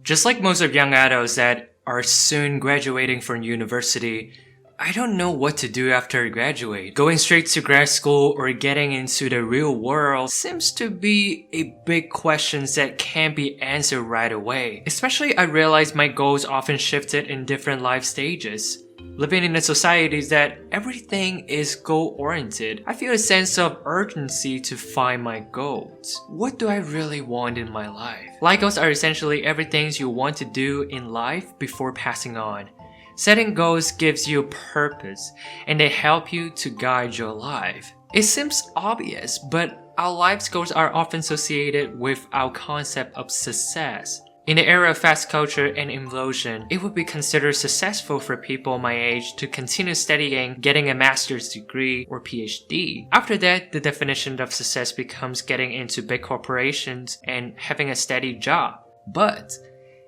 Just like most of young adults that are soon graduating from university, I don't know what to do after I graduate. Going straight to grad school or getting into the real world seems to be a big question that can't be answered right away. Especially I realize my goals often shifted in different life stages. Living in a society that everything is goal-oriented, I feel a sense of urgency to find my goals. What do I really want in my life? Life goals are essentially everything you want to do in life before passing on. Setting goals gives you purpose, and they help you to guide your life. It seems obvious, but our life's goals are often associated with our concept of success. In the era of fast culture and implosion, it would be considered successful for people my age to continue studying, getting a master's degree or PhD. After that, the definition of success becomes getting into big corporations and having a steady job. But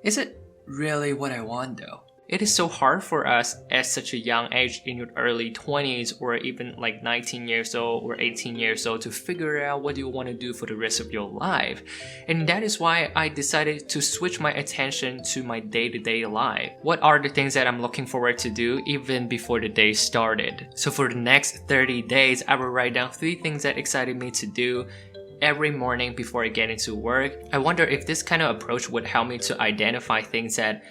is it really what I want though? It is so hard for us at such a young age in your early 20s or even like 19 years old or 18 years old to figure out what you want to do for the rest of your life. And that is why I decided to switch my attention to my day-to-day life. What are the things that I'm looking forward to do even before the day started? So for the next 30 days, I will write down 3 things that excited me to do every morning before I get into work. I wonder if this kind of approach would help me to identify things that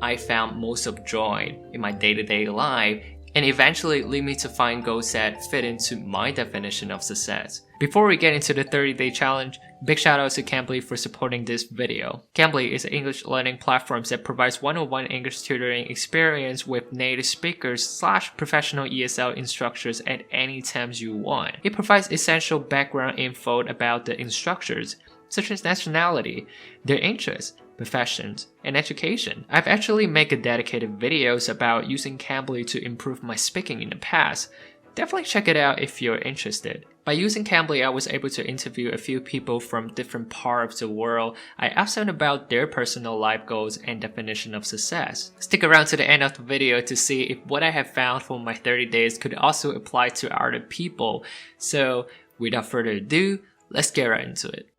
I found most of joy in my day-to-day life and eventually lead me to find goals that fit into my definition of success. Before we get into the 30-day challenge, big shout out to Cambly for supporting this video. Cambly is an English learning platform that provides one-on-one English tutoring experience with native speakers / professional ESL instructors at any times you want. It provides essential background info about the instructors, such as nationality, their interests, professions, and education. I've actually made a dedicated videos about using Cambly to improve my speaking in the past. Definitely check it out if you're interested. By using Cambly, I was able to interview a few people from different parts of the world. I asked them about their personal life goals and definition of success. Stick around to the end of the video to see if what I have found for my 30 days could also apply to other people. So without further ado, let's get right into it.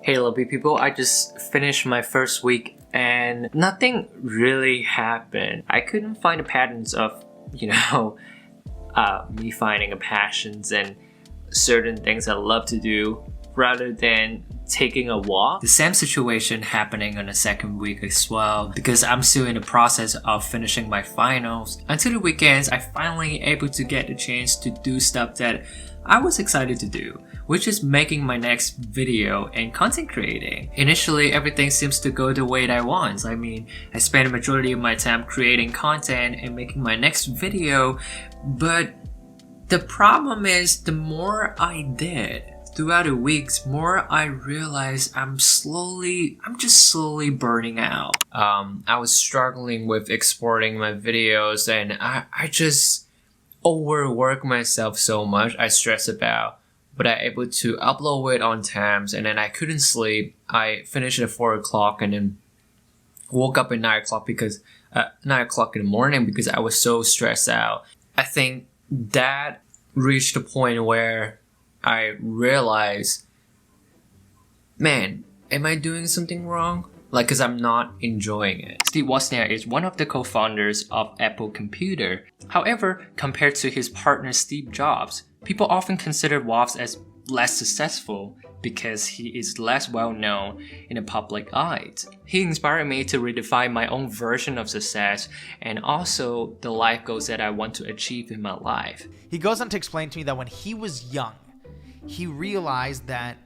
Hey lovely people, I just finished my first week and nothing really happened. I couldn't find the patterns of, me finding a passions and certain things I love to do rather than taking a walk. The same situation happening on the second week as well because I'm still in the process of finishing my finals. Until the weekends, I finally able to get the chance to do stuff that I was excited to do, which is making my next video and content creating. Initially, everything seems to go the way that I want. I mean, I spend a majority of my time creating content and making my next video, but the problem is the more I did throughout the weeks, more I realized I'm just slowly burning out. I was struggling with exporting my videos and I just overwork myself so much. I stress about, but I able to upload it on times and then I couldn't sleep. I finished at 4 o'clock and then woke up at 9 o'clock because 9 o'clock in the morning because I was so stressed out. I think that reached the point where I realized, man, am I doing something wrong? Cause I'm not enjoying it. Steve Wozniak is one of the co-founders of Apple Computer. However, compared to his partner Steve Jobs, people often consider Woz as less successful because he is less well known in the public eye. He inspired me to redefine my own version of success and also the life goals that I want to achieve in my life. He goes on to explain to me that when he was young, he realized that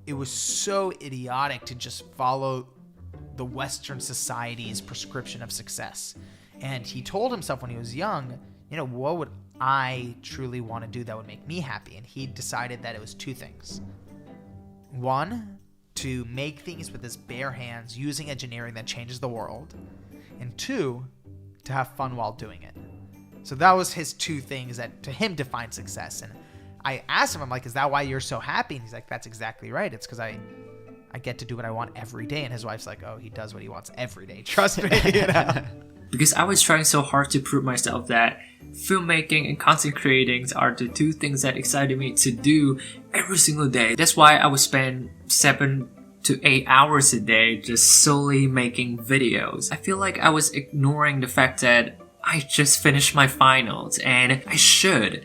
it was so idiotic to just follow the Western society's prescription of success. And he told himself when he was young, what would I truly want to do that would make me happy? And he decided that it was 2 things. 1, to make things with his bare hands using engineering that changes the world. And 2, to have fun while doing it. So that was his 2 things that to him defined success. And I asked him, I'm like, is that why you're so happy? And he's like, that's exactly right. It's because I get to do what I want every day. And his wife's like, oh, he does what he wants every day. Trust me. because I was trying so hard to prove myself that filmmaking and content creating are the two things that excited me to do every single day. That's why I would spend 7 to 8 hours a day just solely making videos. I feel like I was ignoring the fact that I just finished my finals and I should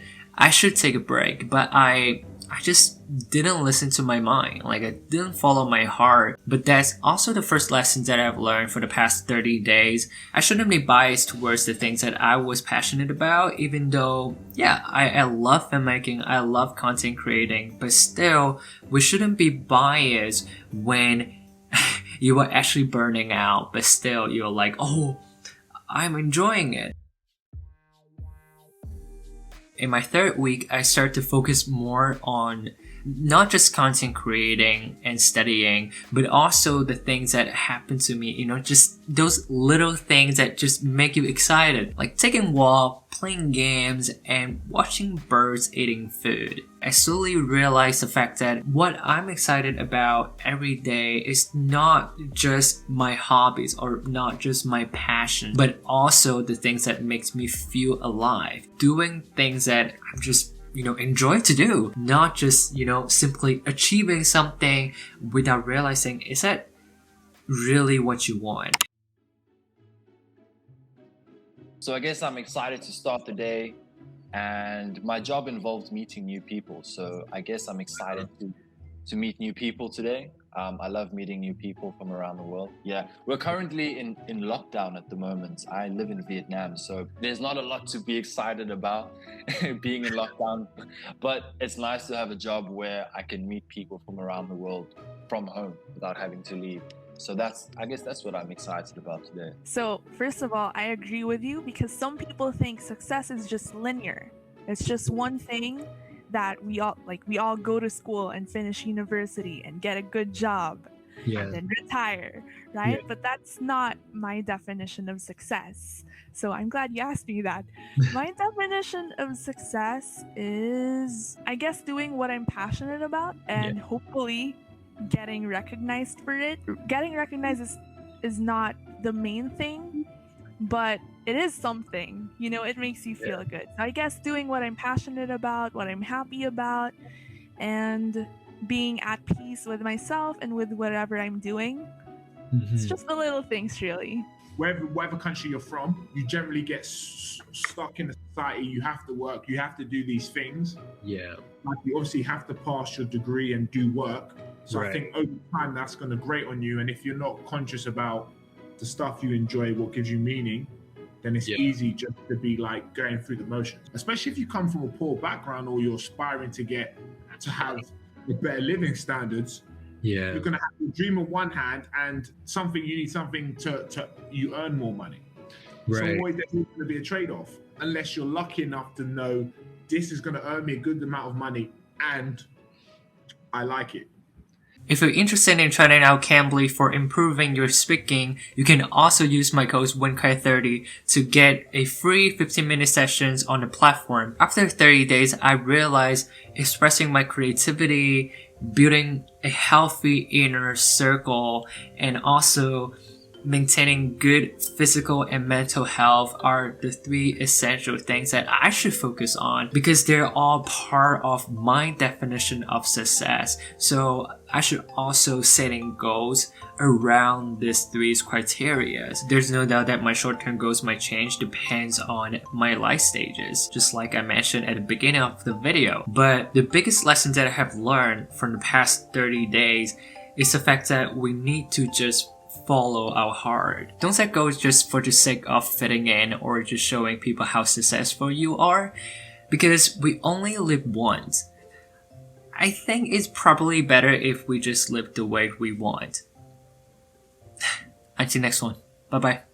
take a break, but I just didn't listen to my mind. Like, I didn't follow my heart. But that's also the first lesson that I've learned for the past 30 days. I shouldn't be biased towards the things that I was passionate about, even though, yeah, I love filmmaking, I love content creating, but still, we shouldn't be biased when you are actually burning out, but still you're like, oh, I'm enjoying it. In my third week, I started to focus more on not just content creating and studying, but also the things that happen to me, just those little things that just make you excited, like taking walks, playing games, and watching birds eating food. I slowly realized the fact that what I'm excited about every day is not just my hobbies or not just my passion, but also the things that makes me feel alive. Doing things that I'm just enjoy to do, not just, simply achieving something without realizing, is that really what you want? So I guess I'm excited to start the day, and my job involves meeting new people. So I guess I'm excited to meet new people today. I love meeting new people from around the world. Yeah, we're currently in lockdown at the moment. I live in Vietnam, so there's not a lot to be excited about being in lockdown, but it's nice to have a job where I can meet people from around the world from home without having to leave. So I guess that's what I'm excited about today. So first of all, I agree with you, because some people think success is just linear. It's just one thing that we all go to school and finish university and get a good job and then retire, right? But that's not my definition of success. So I'm glad you asked me that. My definition of success is, I guess, doing what I'm passionate about and hopefully getting recognized for it. Getting recognized is not the main thing, but it is something, it makes you feel good. So I guess doing what I'm passionate about, what I'm happy about, and being at peace with myself and with whatever I'm doing. It's just the little things, really. Whatever country you're from, you generally get stuck in a society. You have to work, you have to do these things. Yeah. Like, you obviously have to pass your degree and do work. So I think over time that's going to grate on you. And if you're not conscious about the stuff you enjoy, what gives you meaning, then it's easy just to be like going through the motions. Especially if you come from a poor background or you're aspiring to have better living standards. You're going to have your dream on one hand and you need something to you earn more money. So always there's going to be a trade-off, unless you're lucky enough to know this is going to earn me a good amount of money and I like it. If you're interested in trying out Cambly for improving your speaking, you can also use my code Wenkai30 to get a free 15-minute sessions on the platform. After 30 days, I realized expressing my creativity, building a healthy inner circle, and also maintaining good physical and mental health are the 3 essential things that I should focus on, because they're all part of my definition of success. So I should also setting goals around these 3 criteria. There's no doubt that my short-term goals might change, depends on my life stages, just like I mentioned at the beginning of the video. But the biggest lesson that I have learned from the past 30 days is the fact that we need to just follow our heart. Don't set goals just for the sake of fitting in or just showing people how successful you are, because we only live once. I think it's probably better if we just live the way we want. Until next one. Bye bye.